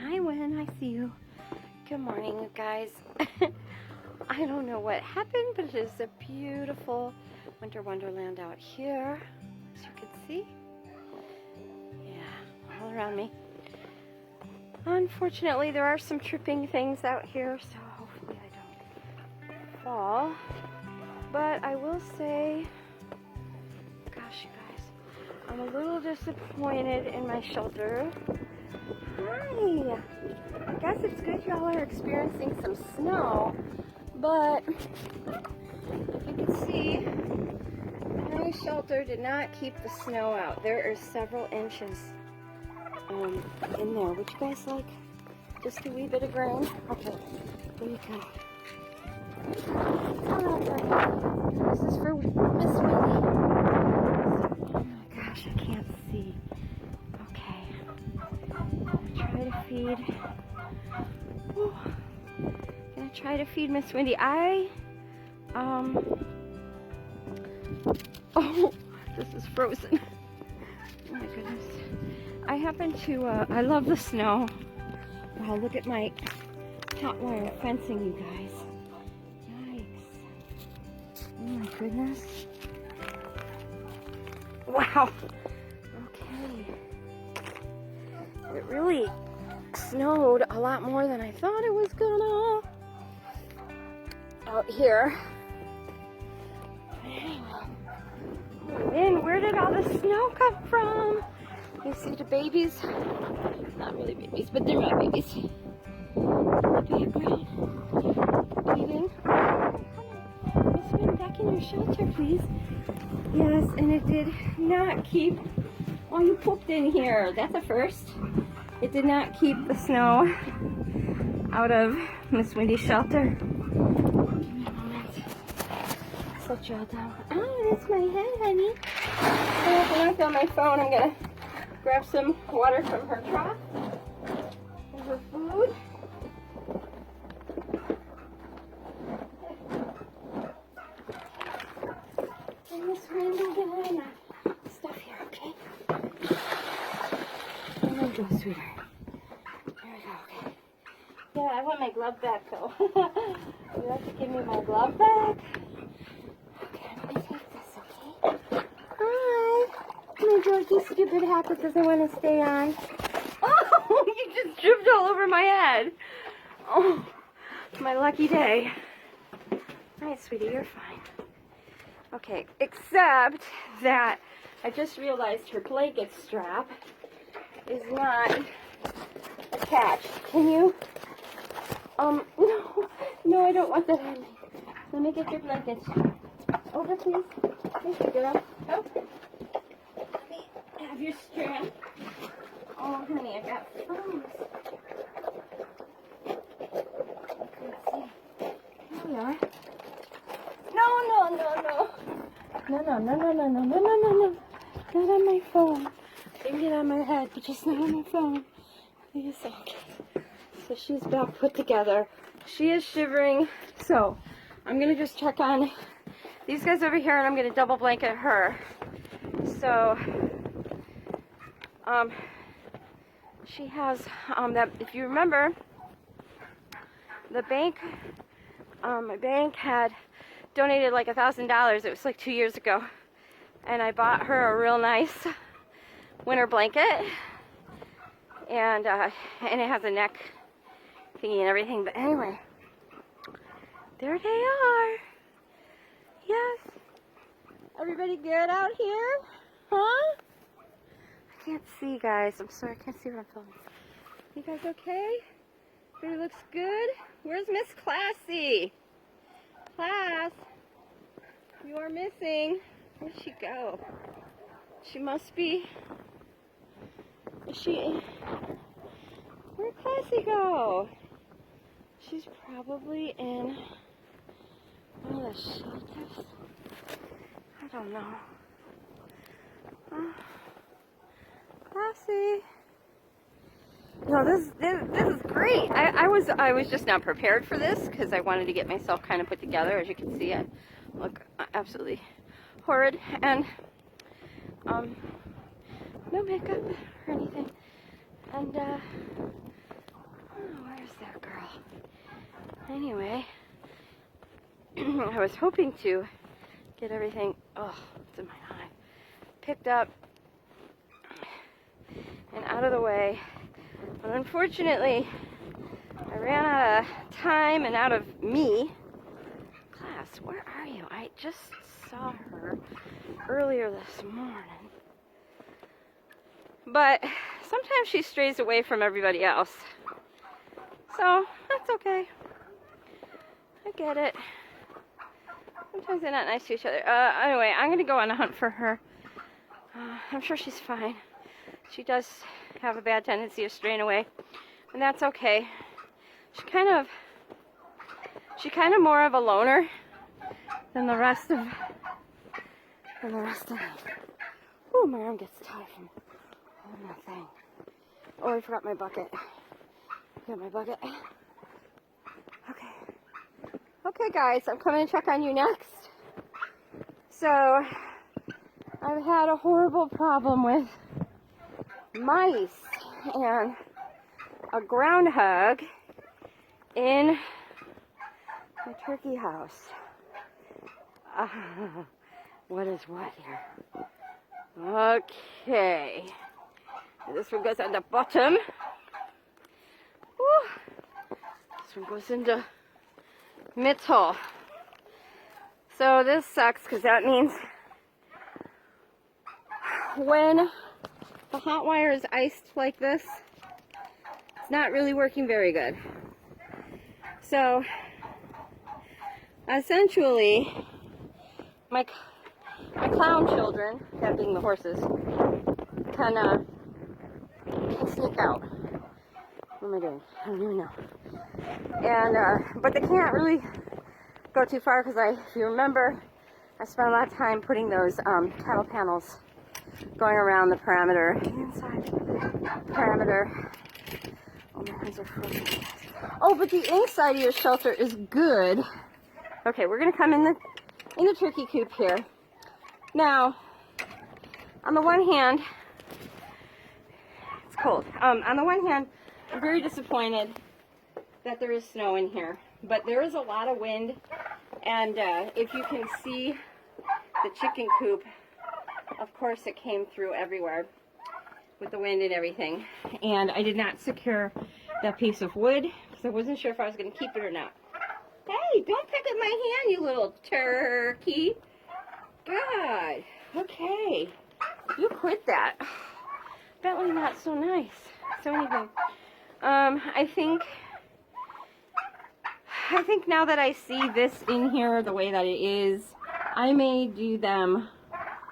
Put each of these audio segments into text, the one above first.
Hi, Wen. I see you. Good morning, you guys. I don't know what happened, but it is a beautiful winter wonderland out here, as you can see. Yeah, all around me. Unfortunately, there are some tripping things out here, so hopefully I don't fall. But I will say, gosh, you guys, I'm a little disappointed in my shelter. Hi! I guess it's good y'all are experiencing some snow, but if you can see, my shelter did not keep the snow out. There are several inches in there. Would you guys like just a wee bit of rain? Okay, here you go. This is for Miss Wendy. Oh my gosh, I can't see. Try to feed. Whew. Gonna try to feed Miss Wendy. Oh, this is frozen. Oh my goodness. I happen to, I love the snow. Wow, look at my hot wire fencing, you guys. Yikes. Oh my goodness. Wow. Okay. It really snowed a lot more than I thought it was gonna out here. And where did all the snow come from? You see the babies? Not really babies, but they're my babies. In the background. Eating. Come on. Miss Wynn, back in your shelter, please. Yes, and it did not keep. Oh, you pooped in here. That's a first. It did not keep the snow out of Miss Wendy's shelter. Give me a moment. Set y'all down. Oh, that's my head, honey. So if I don't feel my phone, I'm gonna grab some water from her trough and her food. And Miss Wendy, get on my stuff here, okay? There we go, sweetheart. There we go, okay. Yeah, I want my glove back, though. You have to give me my glove back. Okay, I'm gonna take this, okay? Hi. My Georgie stupid hat that doesn't want to stay on. Oh, you just tripped all over my head. Oh, my lucky day. Hi, sweetie, you're fine. Okay, except that I just realized her blanket strap is not attached. Can you? No, I don't want that on me. Let me get your blanket. Over, please. Thank you, girl. Oh. Let me have your strap. Oh, honey, I got froze. Let's see. Here we are. No. No. Not on my phone. Bring it on my head, but just not on my phone. Please, okay. So she's back put together. She is shivering. So I'm gonna just check on these guys over here, and I'm gonna double blanket her. So she has that. If you remember, the bank, my bank had donated like $1,000. It was like 2 years ago, and I bought her a real nice winter blanket, and it has a neck thingy and everything. But anyway, there they are. Yes. Everybody good out here? Huh? I can't see, guys. I'm sorry, I can't see what I'm filming. You guys okay? Everybody looks good. Where's Miss Classy? Class, you are missing. Where'd she go? She must be. Is she? Where'd Classy go? She's probably in one of the shelters. I don't know. Classy. No, this is great. I was just not prepared for this because I wanted to get myself kind of put together. As you can see, I look absolutely horrid, and no makeup or anything. And Oh, where's that girl? Anyway, I was hoping to get everything, oh, it's in my eye, picked up and out of the way. But unfortunately, I ran out of time and out of me. Class, where are you? I just saw her earlier this morning. But sometimes she strays away from everybody else. So, that's okay. I get it. Sometimes they're not nice to each other. Anyway, I'm going to go on a hunt for her. I'm sure she's fine. She does have a bad tendency of straying away. And that's okay. She's kind of more of a loner than the rest of them. Oh, my arm gets tired from holding that thing. Oh, I forgot my bucket. Got my bucket. Okay, guys, I'm coming to check on you next. So, I've had a horrible problem with mice and a groundhog in my turkey house. What is what here? Okay. This one goes on the bottom. Woo. This one goes into middle. So this sucks because that means when the hot wire is iced like this, it's not really working very good. So essentially, my clown children, that being the horses, can sneak out. What am I doing? I don't even know. And but they can't really go too far because if you remember, I spent a lot of time putting those cattle panels going around the perimeter, inside the perimeter. Oh, my hands are frozen. Oh, but the inside of your shelter is good. Okay, we're gonna come in the turkey coop here. Now, on the one hand, it's cold. On the one hand, I'm very disappointed that there is snow in here, but there is a lot of wind, and if you can see the chicken coop, of course it came through everywhere with the wind and everything. And I did not secure that piece of wood because I wasn't sure if I was going to keep it or not. Hey, don't pick up my hand, you little turkey. God. Okay. You quit that. Bentley not so nice. So anyway, I think now that I see this in here the way that it is, I may do them,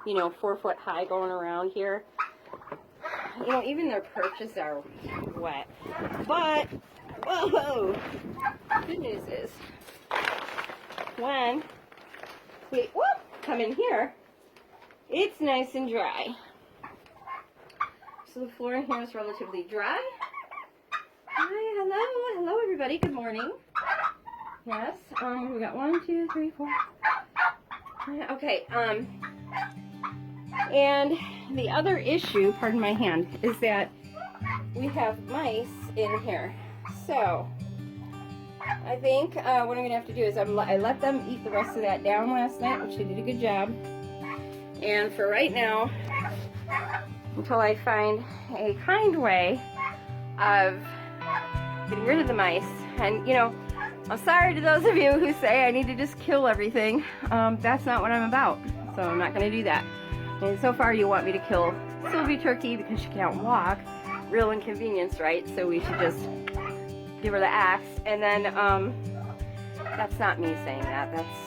4 foot high going around here. Even their perches are wet. But, whoa, good news is, when we come in here, it's nice and dry. So the floor in here is relatively dry. Hi, hello everybody, good morning. Yes, we got 1, 2, 3, 4. Okay, and the other issue, pardon my hand, is that we have mice in here. So, I think what I'm going to have to do is I let them eat the rest of that down last night, which they did a good job. And for right now, until I find a kind way of getting rid of the mice, and I'm sorry to those of you who say I need to just kill everything. That's not what I'm about, so I'm not going to do that. And so far you want me to kill Sylvie Turkey because she can't walk. Real inconvenience, right? So we should just give her the axe. And then, that's not me saying that. That's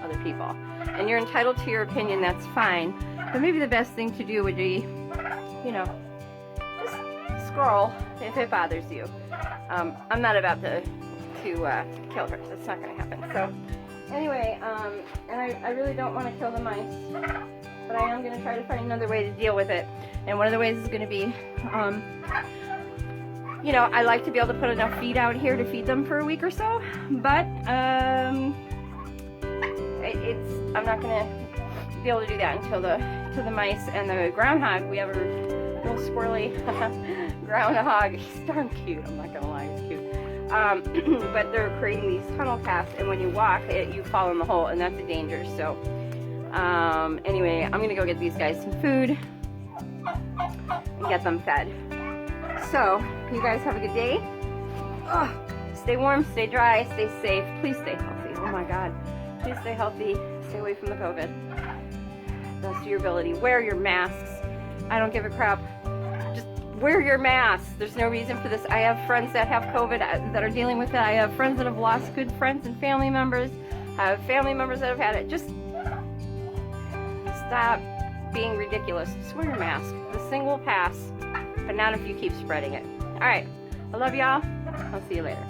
other people. And you're entitled to your opinion, that's fine. But maybe the best thing to do would be, just scroll if it bothers you. I'm not about to kill her. That's not going to happen. So, anyway, and I really don't want to kill the mice, but I am going to try to find another way to deal with it. And one of the ways is going to be, I like to be able to put enough feed out here to feed them for a week or so, but I'm not going to be able to do that until to the mice and the groundhog. We have a little squirrely groundhog. He's darn cute. I'm not gonna lie, he's cute. But they're creating these tunnel paths, and when you walk, you fall in the hole, and that's a danger. So anyway, I'm gonna go get these guys some food and get them fed. So you guys have a good day. Oh, stay warm, stay dry, stay safe. Please stay healthy. Oh my God. Please stay healthy. Stay away from the COVID. Best of your ability. Wear your masks. I don't give a crap. Just wear your masks. There's no reason for this. I have friends that have COVID that are dealing with it. I have friends that have lost good friends and family members. I have family members that have had it. Just stop being ridiculous. Just wear your mask. This thing will pass, but not if you keep spreading it. All right. I love y'all. I'll see you later.